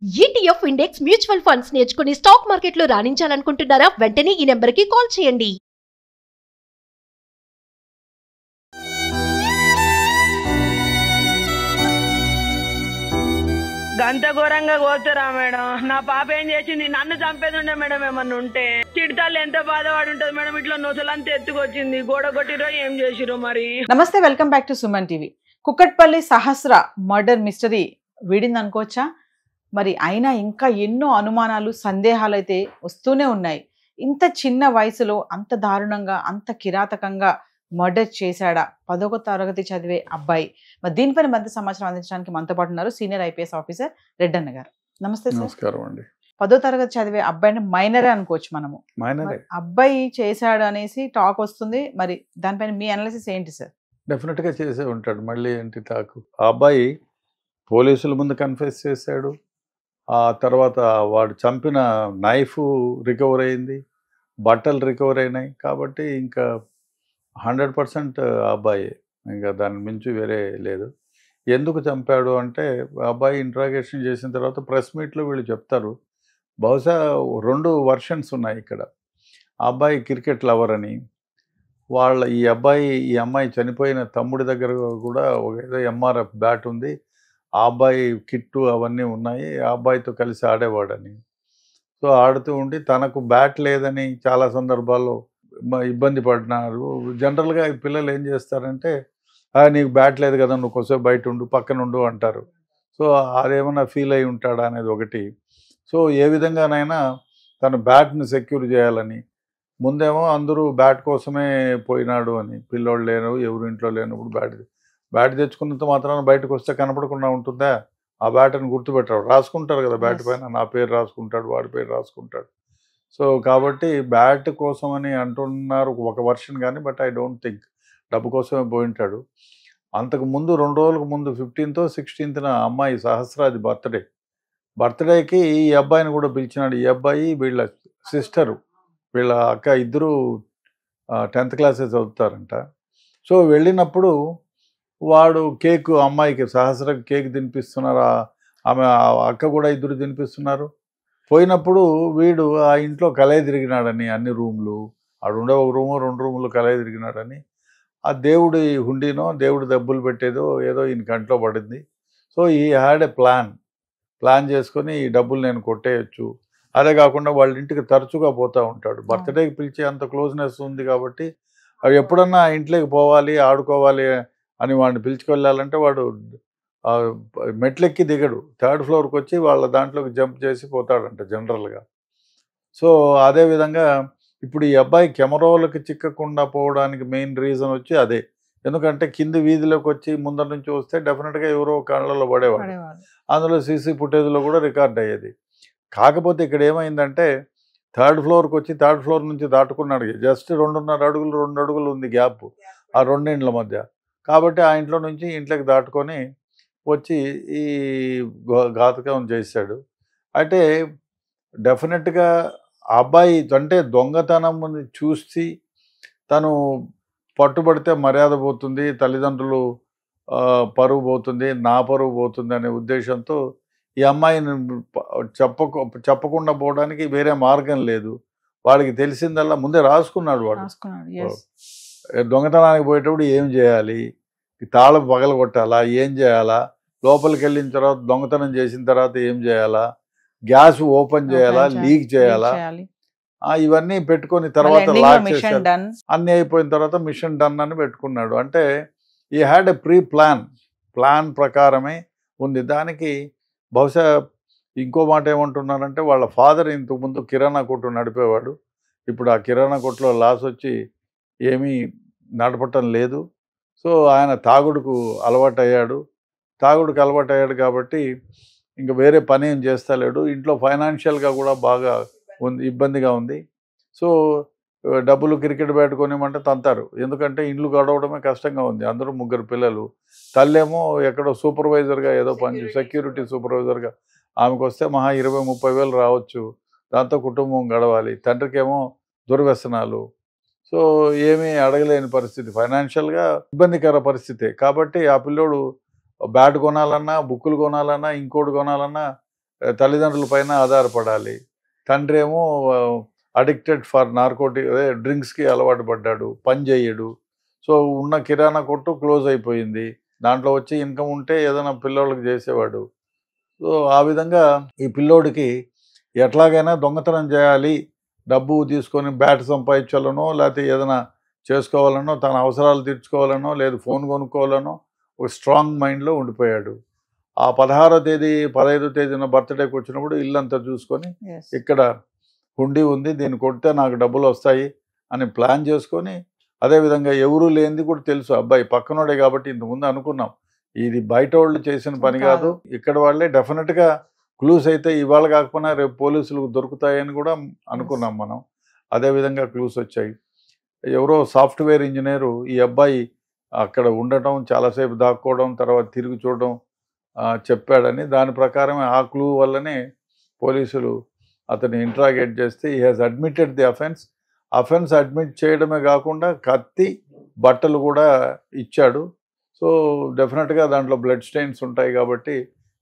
ETF index mutual funds నేర్చుకుని stock మార్కెట్లో రాణించాలనుకుంటున్నారా? వెంటనే ఈ నెంబర్కి కాల్ చేయండి. గంత ఘోరంగా కోతురా మేడం. నా పాప ఏం చేసింది? నన్ను చంపేది ఉండే మేడం. ఏమన్నా ఉంటే చిడతాళ్ళు ఎంత బాధపడి ఉంటుంది మేడం. ఇట్లా నొసలంతా ఎత్తుకొచ్చింది, గోడ కొట్టిరో ఏం చేసిరో మరి. నమస్తే, welcome back to Suman TV. Kukatpally Sahasra murder mystery వీడింది అనుకోవచ్చా? మరి అయినా ఇంకా ఎన్నో అనుమానాలు, సందేహాలు అయితే వస్తూనే ఉన్నాయి. ఇంత చిన్న వయసులో అంత దారుణంగా, అంత కిరాతకంగా మర్డర్ చేశాడా 10వ తరగతి చదివే అబ్బాయి? మరి దీనిపైన మధ్య సమాచారం అందించడానికి మనతో పాటు ఉన్నారు సీనియర్ ఐపీఎస్ ఆఫీసర్ రెడ్డన్న గారు. నమస్తే సార్. నమస్కారం అండి. 10వ తరగతి చదివే అబ్బాయిని మైనరే అనుకోవచ్చు మనము. అబ్బాయి చేశాడు అనేసి టాక్ వస్తుంది. మరి దానిపైన మీ అనాలిసిస్ ఏంటి సార్? డెఫినెట్ గా చేసే ఉంటాడు. మళ్ళీ ఏంటి టాకు? ఆ అబ్బాయి పోలీసుల ముందు కన్ఫెస్ చేశాడు. ఆ తర్వాత వాడు చంపిన నైఫ్ రికవర్ అయింది, బట్టలు రికవర్ అయినాయి. కాబట్టి ఇంకా 100% అబ్బాయి, ఇంకా దాని మించి వేరే లేదు. ఎందుకు చంపాడు అంటే, అబ్బాయి ఇంట్రాగేషన్ చేసిన తర్వాత ప్రెస్ మీట్లో వీళ్ళు చెప్తారు. బహుశా 2 వర్షన్స్ ఉన్నాయి ఇక్కడ. ఆ అబ్బాయి క్రికెట్ లవర్ అని, ఈ అమ్మాయి చనిపోయిన తమ్ముడి దగ్గర కూడా ఏదో ఎంఆర్ఎఫ్ బ్యాట్ ఉంది, ఆ అబ్బాయి కిట్టు అవన్నీ ఉన్నాయి, ఆ అబ్బాయితో కలిసి ఆడేవాడని. సో ఆడుతూ ఉండి తనకు బ్యాట్ లేదని చాలా సందర్భాల్లో ఇబ్బంది పడినారు. జనరల్గా పిల్లలు ఏం చేస్తారంటే, నీకు బ్యాట్ లేదు కదా, నువ్వు కొంచెం బయట ఉండు, పక్కన ఉండు అంటారు. సో అదేమన్నా ఫీల్ అయి ఉంటాడా అనేది ఒకటి. సో ఏ విధంగానైనా తన బ్యాట్ని సెక్యూర్ చేయాలని, ముందేమో అందరూ బ్యాట్ కోసమే పోయినాడు అని, పిల్లోళ్ళు లేరు, ఎవరు ఇంట్లో లేనప్పుడు బ్యాట్ తెచ్చుకున్నంత మాత్రాన బయటకు వస్తే కనపడకుండా ఉంటుందా? ఆ బ్యాట్ అని గుర్తుపెట్టాడు, రాసుకుంటారు కదా బ్యాట్ పైన, నా పేరు రాసుకుంటాడు, వాడి పేరు రాసుకుంటాడు. సో కాబట్టి బ్యాట్ కోసం అని అంటున్నారు ఒక వర్షన్ కానీ, బట్ ఐ డోంట్ థింక్ డబ్బు కోసమే పోయింటాడు. అంతకు ముందు 2 రోజులకు ముందు 15th, 16th అమ్మాయి సహస్రాది బర్త్డేకి ఈ అబ్బాయిని కూడా పిలిచినాడు. ఈ అబ్బాయి వీళ్ళ సిస్టరు, వీళ్ళ అక్క, ఇద్దరు 10th క్లాసే చదువుతారంట. సో వెళ్ళినప్పుడు వాడు కేక్, అమ్మాయికి సహస్రకి కేక్ తినిపిస్తున్నారు, ఆమె అక్క కూడా ఇద్దరు తినిపిస్తున్నారు. పోయినప్పుడు వీడు ఆ ఇంట్లో కలయి తిరిగినాడని, అన్ని రూమ్లు ఆడుండే, 1 రూము 2 రూములు కలయి తిరిగినాడని, ఆ దేవుడి హుండీనో దేవుడి దెబ్బలు పెట్టేదో ఏదో ఈయన కంట్లో పడింది. సో ఈ హ్యాడ్ ఏ ప్లాన్ చేసుకొని ఈ డబ్బులు నేను కొట్టేయచ్చు. అదే కాకుండా వాళ్ళ ఇంటికి తరచుగా పోతూ ఉంటాడు. బర్త్డేకి పిలిచే అంత క్లోజ్నెస్ ఉంది కాబట్టి అవి ఎప్పుడన్నా ఇంట్లోకి పోవాలి, ఆడుకోవాలి అని వాడిని పిలుచుకెళ్ళాలంటే వాడు మెట్లెక్కి దిగడు, 3rd ఫ్లోర్కి వచ్చి వాళ్ళ దాంట్లోకి జంప్ చేసి పోతాడంట జనరల్గా. సో అదేవిధంగా ఇప్పుడు ఈ అబ్బాయి కెమెరాలకు చిక్కకుండా పోవడానికి మెయిన్ రీజన్ వచ్చి అదే. ఎందుకంటే కింది వీధిలోకి వచ్చి ముందర నుంచి వస్తే డెఫినెట్గా ఎవరో కళ్ళలో పడేవాడు. అందులో సీసీ ఫుటేజ్లో కూడా రికార్డ్ అయ్యేది. కాకపోతే ఇక్కడ ఏమైందంటే, 3rd ఫ్లోర్కి వచ్చి 3rd ఫ్లోర్ నుంచి దాటుకున్నాడు. జస్ట్ 2.5 అడుగులు 2 అడుగులు ఉంది గ్యాప్ ఆ 2 ఇండ్ల మధ్య. కాబట్టి ఆ ఇంట్లో నుంచి ఇంట్లోకి దాటుకొని వచ్చి ఈ ఘాతకం చేశాడు. అయితే డెఫినెట్గా ఆ అబ్బాయి అంటే దొంగతనం చూసి తను పట్టుబడితే మర్యాద పోతుంది, తల్లిదండ్రులు పరువు పోతుంది, నా పరువు పోతుంది అనే ఉద్దేశంతో ఈ అమ్మాయిని చెప్పకుండా పోవడానికి వేరే మార్గం లేదు. వాడికి తెలిసిందల్లా ముందే రాసుకున్నాడు. వాడు దొంగతనానికి పోయేటప్పుడు ఏం చేయాలి, తాళం పగలగొట్టాలా, ఏం చేయాలా, లోపలికి వెళ్ళిన తర్వాత దొంగతనం చేసిన తర్వాత ఏం చేయాలా, గ్యాస్ ఓపెన్ చేయాలా, లీక్ చేయాలా, ఇవన్నీ పెట్టుకొని తర్వాత లాక్ చేశాడు. అన్నీ అయిపోయిన తర్వాత మిషన్ డన్ అని పెట్టుకున్నాడు. అంటే ఈ హ్యాడ్ ఎ ప్లాన్ ప్రకారమే ఉంది. దానికి బహుశా ఇంకో మాట ఏమంటున్నారంటే, వాళ్ళ ఫాదర్ ఇంతకుముందు కిరాణా కొట్టు నడిపేవాడు. ఇప్పుడు ఆ కిరాణా కొట్టులో లాస్ వచ్చి ఏమీ నడపటం లేదు. సో ఆయన తాగుడుకు అలవాటు అయ్యాడు కాబట్టి ఇంకా వేరే పని ఏం చేస్తలేడు. ఇంట్లో ఫైనాన్షియల్గా కూడా బాగా ఇబ్బందిగా ఉంది. సో డబ్బులు క్రికెట్ బ్యాట్ కొనిమంటే తంతారు. ఎందుకంటే ఇండ్లు గడవడమే కష్టంగా ఉంది. అందరూ 3 పిల్లలు. తల్లేమో ఎక్కడో సూపర్వైజర్గా ఏదో పని, సెక్యూరిటీ సూపర్వైజర్గా ఆమెకు వస్తే మహా 20-30 వేలు రావచ్చు. దాంతో కుటుంబం గడవాలి. తండ్రికేమో దుర్వ్యసనాలు. సో ఏమీ అడగలేని పరిస్థితి, ఫైనాన్షియల్గా ఇబ్బందికర పరిస్థితే. కాబట్టి ఆ పిల్లోడు బ్యాట్ కొనాలన్నా, బుక్కులు కొనాలన్నా, ఇంకోటి కొనాలన్నా తల్లిదండ్రుల పైన ఆధారపడాలి. తండ్రి ఏమో అడిక్టెడ్ ఫర్ నార్కోటిక్, అదే డ్రింక్స్కి అలవాటు పడ్డాడు, పని చేయడు. సో ఉన్న కిరాణా కొట్టు క్లోజ్ అయిపోయింది, దాంట్లో వచ్చి ఇన్కమ్ ఉంటే ఏదైనా పిల్లోళ్ళకి చేసేవాడు. సో ఆ విధంగా ఈ పిల్లోడికి ఎట్లాగైనా దొంగతనం చేయాలి, డబ్బు తీసుకొని బ్యాట్ సంపాదించాలనో లేకపోతే ఏదైనా చేసుకోవాలనో, తన అవసరాలు తీర్చుకోవాలనో, లేదు ఫోన్ కొనుక్కోవాలనో ఒక స్ట్రాంగ్ మైండ్లో ఉండిపోయాడు. ఆ 16వ తేదీ 15వ తేదీన బర్త్డేకి వచ్చినప్పుడు ఇల్లంతా చూసుకొని ఇక్కడ హుండీ ఉంది, దీన్ని కొడితే నాకు డబ్బులు వస్తాయి అని ప్లాన్ చేసుకొని, అదేవిధంగా ఎవరూ లేనిది కూడా తెలుసు అబ్బాయి పక్కనోడే కాబట్టి ఇంతకుముందు అనుకున్నాం ఇది బయట వాళ్ళు చేసిన పని కాదు, ఇక్కడ వాళ్ళే డెఫినెట్గా క్లూస్ అయితే ఇవాళ కాకపోయినా రేపు పోలీసులకు దొరుకుతాయని కూడా అనుకున్నాం మనం. అదేవిధంగా క్లూస్ వచ్చాయి. ఎవరో సాఫ్ట్వేర్ ఇంజనీరు ఈ అబ్బాయి అక్కడ ఉండటం, చాలాసేపు దాక్కోవడం, తర్వాత తిరిగి చూడడం చెప్పాడని, దాని ప్రకారమే ఆ క్లూ వల్లనే పోలీసులు అతన్ని ఇంట్రాగేట్ చేస్తే he has admitted the offence admit చేయడమే కాకుండా కత్తి, బట్టలు కూడా ఇచ్చాడు. సో డెఫినెట్గా దాంట్లో బ్లడ్ స్టెయిన్స్ ఉంటాయి కాబట్టి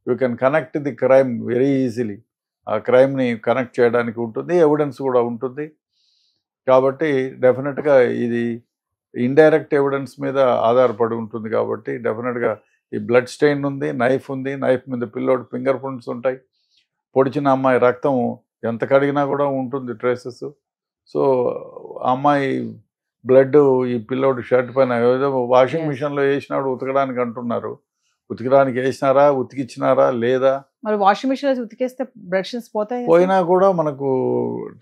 you can connect the crime very easily. ఆ క్రైమ్ని కనెక్ట్ చేయడానికి ఉంటుంది, ఎవిడెన్స్ కూడా ఉంటుంది. కాబట్టి డెఫినెట్గా ఇది ఇండైరెక్ట్ ఎవిడెన్స్ మీద ఆధారపడి ఉంటుంది. కాబట్టి డెఫినెట్గా ఈ బ్లడ్ స్టెయిన్ ఉంది, నైఫ్ ఉంది, నైఫ్ మీద పిల్లోడి ఫింగర్ ప్రింట్స్ ఉంటాయి, పొడిచిన అమ్మాయి రక్తం ఎంత కడిగినా కూడా ఉంటుంది ట్రేసెస్. సో అమ్మాయి బ్లడ్ ఈ పిల్లోడి షర్ట్ పైన ఏదో వాషింగ్ మిషన్లో వేసినాడు ఉతకడానికి అంటున్నారు. ఉతికడానికి వేసినారా, ఉతికిచ్చినారా లేదా? మరి వాషింగ్ మిషన్ ఉతికేస్తే బ్లడ్ స్టెయిన్స్ పోయినా కూడా మనకు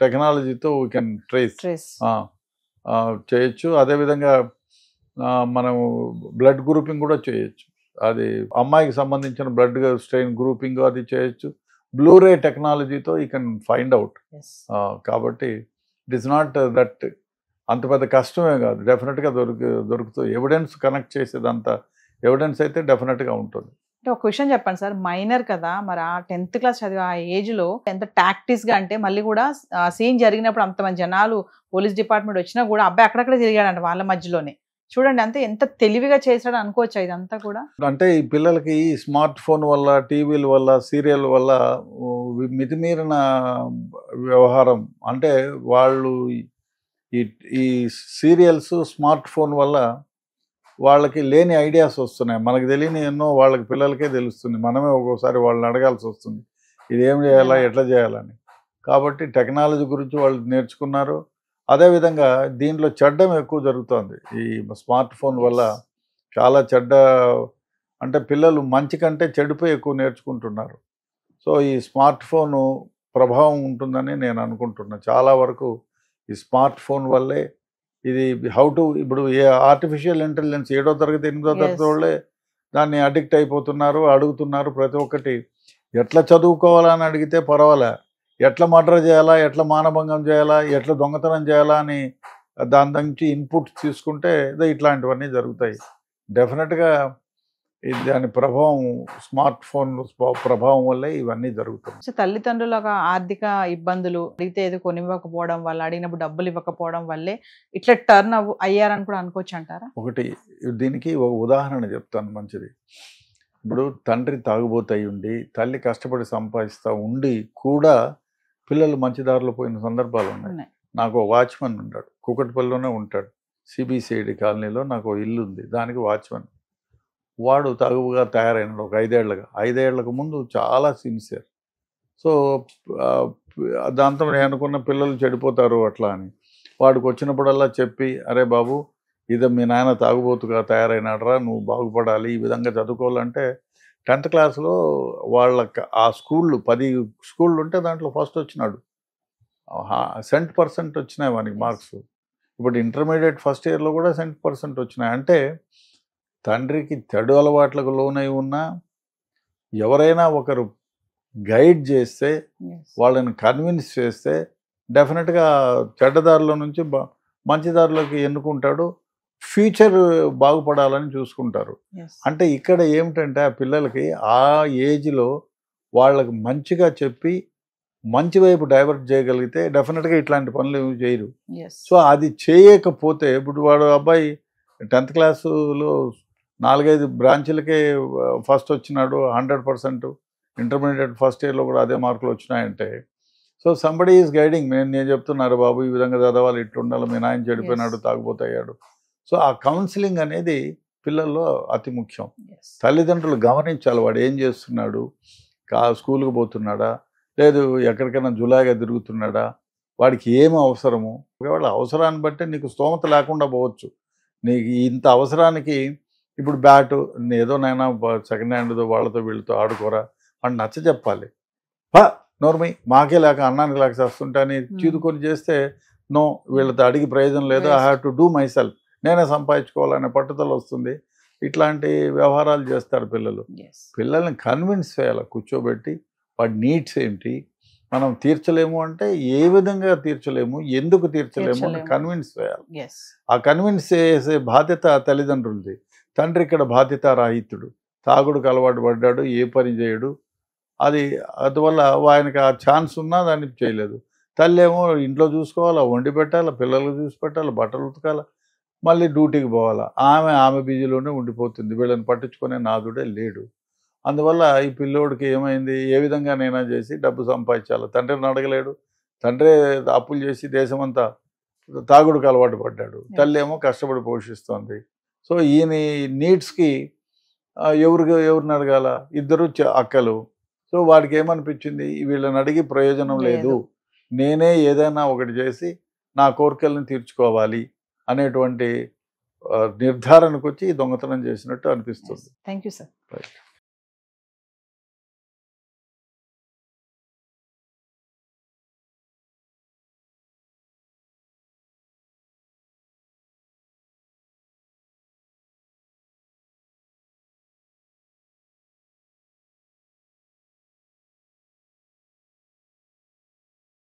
టెక్నాలజీతో వీ కెన్ ట్రేస్ చేయొచ్చు. అదేవిధంగా మనం బ్లడ్ గ్రూపింగ్ కూడా చేయొచ్చు. అది అమ్మాయికి సంబంధించిన బ్లడ్ స్టెయిన్ గ్రూపింగ్ అది చేయొచ్చు. బ్లూరే టెక్నాలజీతో యూ కెన్ ఫైండ్ అవుట్. కాబట్టి ఇట్ ఈస్ నాట్ దట్ అంత పెద్ద కష్టమే కాదు, డెఫినెట్గా దొరుకుతుంది. ఎవిడెన్స్ కనెక్ట్ చేసేదంత ఎవిడెన్స్ అయితే డెఫినెట్గా ఉంటుంది. ఒక విషయం చెప్పండి సార్, మైనర్ కదా, మరి ఆ 10th క్లాస్ చదివే ఆ ఏజ్లో ఎంత టాక్టిక్స్గా అంటే, మళ్ళీ కూడా సీన్ జరిగినప్పుడు అంతమంది జనాలు పోలీస్ డిపార్ట్మెంట్ వచ్చినా కూడా అబ్బాయి అక్కడక్కడ తిరిగాడంట వాళ్ళ మధ్యలోనే. చూడండి అంతే ఎంత తెలివిగా చేశాడు అనుకోవచ్చు ఇదంతా కూడా. అంటే ఈ పిల్లలకి ఈ స్మార్ట్ ఫోన్ వల్ల, టీవీల వల్ల, సీరియల్ వల్ల మితిమీరిన వ్యవహారం, అంటే వాళ్ళు ఈ సీరియల్స్, స్మార్ట్ ఫోన్ వల్ల వాళ్ళకి లేని ఐడియాస్ వస్తున్నాయి, మనకు తెలియని ఎన్నో వాళ్ళకి పిల్లలకే తెలుస్తుంది. మనమే ఒక్కోసారి వాళ్ళని అడగాల్సి వస్తుంది ఇది ఏం చేయాలా, ఎట్లా చేయాలని. కాబట్టి టెక్నాలజీ గురించి వాళ్ళు నేర్చుకున్నారు. అదేవిధంగా దీంట్లో చెడ్డం ఎక్కువ జరుగుతుంది. ఈ స్మార్ట్ ఫోన్ వల్ల చాలా చెడ్డ, అంటే పిల్లలు మంచి కంటే చెడుపై ఎక్కువ నేర్చుకుంటున్నారు. సో ఈ స్మార్ట్ ఫోను ప్రభావం ఉంటుందని నేను అనుకుంటున్నాను. చాలా వరకు ఈ స్మార్ట్ ఫోన్ వల్లే ఇది ఇప్పుడు ఆర్టిఫిషియల్ ఇంటెలిజెన్స్ 7వ తరగతి 8వ తరగతి వాళ్ళే దాన్ని అడిక్ట్ అయిపోతున్నారు, అడుగుతున్నారు. ప్రతి ఒక్కటి ఎట్లా చదువుకోవాలని అడిగితే పర్వాలే, ఎట్లా మర్డర్ చేయాలా, ఎట్లా మానభంగం చేయాలా, ఎట్లా దొంగతనం చేయాలా అని దాని నుంచి ఇన్పుట్స్ తీసుకుంటే ఇట్లాంటివన్నీ జరుగుతాయి. డెఫినెట్గా దాని ప్రభావం, స్మార్ట్ ఫోన్ ప్రభావం వల్లే ఇవన్నీ జరుగుతాయి. తల్లిదండ్రుల ఆర్థిక ఇబ్బందులు, అడిగితే ఏదో కొనివ్వకపోవడం వల్ల, అడిగినప్పుడు డబ్బులు ఇవ్వకపోవడం వల్లే ఇట్లా టర్న్ అయ్యారని కూడా అనుకోవచ్చు అంటారా? ఒకటి దీనికి ఒక ఉదాహరణ చెప్తాను మంచిది. ఇప్పుడు తండ్రి తాగుబోతాయి ఉండి, తల్లి కష్టపడి సంపాదిస్తూ ఉండి కూడా పిల్లలు మంచి దారిలో పోయిన సందర్భాలు ఉన్నాయి. నాకు వాచ్మెన్ ఉంటాడు, కూకట్పల్లిలోనే ఉంటాడు, సిబిసిఐడి కాలనీలో నాకు ఇల్లు ఉంది, దానికి వాచ్మెన్. వాడు తాగుగా తయారైనాడు ఒక 5 ఏళ్లకు ముందు చాలా సిన్సియర్. సో దాంతో నేను అనుకున్న పిల్లలు చెడిపోతారు అట్లా అని వాడికి వచ్చినప్పుడల్లా చెప్పి, అరే బాబు ఇది మీ నాయన తాగుబోతుగా తయారైనాడరా, నువ్వు బాగుపడాలి, ఈ విధంగా చదువుకోవాలంటే 10th క్లాస్లో వాళ్ళకి ఆ స్కూళ్ళు 10 స్కూళ్ళు ఉంటే దాంట్లో ఫస్ట్ వచ్చినాడు. 100% వచ్చినాయి వానికి మార్క్స్. ఇప్పుడు ఇంటర్మీడియట్ ఫస్ట్ ఇయర్లో కూడా 100% వచ్చినాయి. అంటే తండ్రికి చెడు అలవాట్లకు లోనై ఉన్నా ఎవరైనా ఒకరు గైడ్ చేస్తే, వాళ్ళని కన్విన్స్ చేస్తే డెఫినెట్గా చెడ్డదారిలో నుంచి మంచి దారిలోకి ఎన్నుకుంటాడు, ఫ్యూచర్ బాగుపడాలని చూసుకుంటారు. అంటే ఇక్కడ ఏమిటంటే ఆ పిల్లలకి ఆ ఏజ్లో వాళ్ళకి మంచిగా చెప్పి మంచి వైపు డైవర్ట్ చేయగలిగితే డెఫినెట్గా ఇట్లాంటి పనులు ఏమి చేయరు. సో అది చేయకపోతే, ఇప్పుడు వాడు అబ్బాయి 10th క్లాసులో 4-5 బ్రాంచులకే ఫస్ట్ వచ్చినాడు, 100%. ఇంటర్మీడియట్ ఫస్ట్ ఇయర్లో కూడా అదే మార్కులు వచ్చినాయంటే సో సంబడీ ఈజ్ గైడింగ్. నేను చెప్తున్నారు బాబు ఈ విధంగా చదవాలి, ఇట్టు ఉండాలి, మీ నాయన చెడిపోయినాడు, తాగుపోతయ్యాడు. సో ఆ కౌన్సిలింగ్ అనేది పిల్లల్లో అతి ముఖ్యం. తల్లిదండ్రులు గమనించాలి వాడు ఏం చేస్తున్నాడు, స్కూల్కి పోతున్నాడా, లేదు ఎక్కడికైనా జులాయిగా తిరుగుతున్నాడా, వాడికి ఏమి అవసరము. ఒకవేళ అవసరాన్ని బట్టి నీకు స్తోమత లేకుండా పోవచ్చు. నీకు ఇంత అవసరానికి ఇప్పుడు బ్యాటు ఏదో నైనా సెకండ్ హ్యాండ్తో వాళ్ళతో వీళ్ళతో ఆడుకోరా అని నచ్చ చెప్పాలి. నోర్మై మాకే లేక అన్నానికి లేక చేస్తుంటే అని చీదుకొని చేస్తే నో, వీళ్ళతో అడిగి ప్రయోజనం లేదు, I have to do my self, నేనే సంపాదించుకోవాలనే పట్టుదల వస్తుంది. ఇట్లాంటి వ్యవహారాలు చేస్తారు పిల్లలు. పిల్లల్ని కన్విన్స్ చేయాలి, కూర్చోబెట్టి వాడి నీడ్స్ ఏంటి, మనం తీర్చలేము అంటే ఏ విధంగా తీర్చలేము, ఎందుకు తీర్చలేము అని కన్విన్స్ చేయాలి. ఆ కన్విన్స్ చేసే బాధ్యత తల్లిదండ్రులది. తండ్రి ఇక్కడ బాధ్యత రాహిత్యుడు, తాగుడుకు అలవాటు పడ్డాడు, ఏ పని చేయడు, అందువల్ల ఆయనకి ఆ ఛాన్స్ ఉన్నా దాన్ని చేయలేదు. తల్లి ఏమో ఇంట్లో చూసుకోవాలా, వండి పెట్టాలా, పిల్లలకు చూసి పెట్టాలి, బట్టలు ఉతకాల, మళ్ళీ డ్యూటీకి పోవాలా. ఆమె బిజీలోనే ఉండిపోతుంది, వీళ్ళని పట్టించుకునే నాదుడే లేడు. అందువల్ల ఈ పిల్లోడికి ఏమైంది, ఏ విధంగా నైనా చేసి డబ్బు సంపాదించాలి. తండ్రిని అడగలేడు, తండ్రి అప్పులు చేసి దేశమంతా తాగుడుకు అలవాటు పడ్డాడు, తల్లి ఏమో కష్టపడి పోషిస్తోంది. సో ఈయన నీడ్స్కి ఎవరిని అడగాల, ఇద్దరు అక్కలు. సో వాడికి ఏమనిపించింది, వీళ్ళని అడిగి ప్రయోజనం లేదు, నేనే ఏదైనా ఒకటి చేసి నా కోరికలను తీర్చుకోవాలి అనేటువంటి నిర్ధారణకు వచ్చి దొంగతనం చేసినట్టు అనిపిస్తుంది. Thank you sir.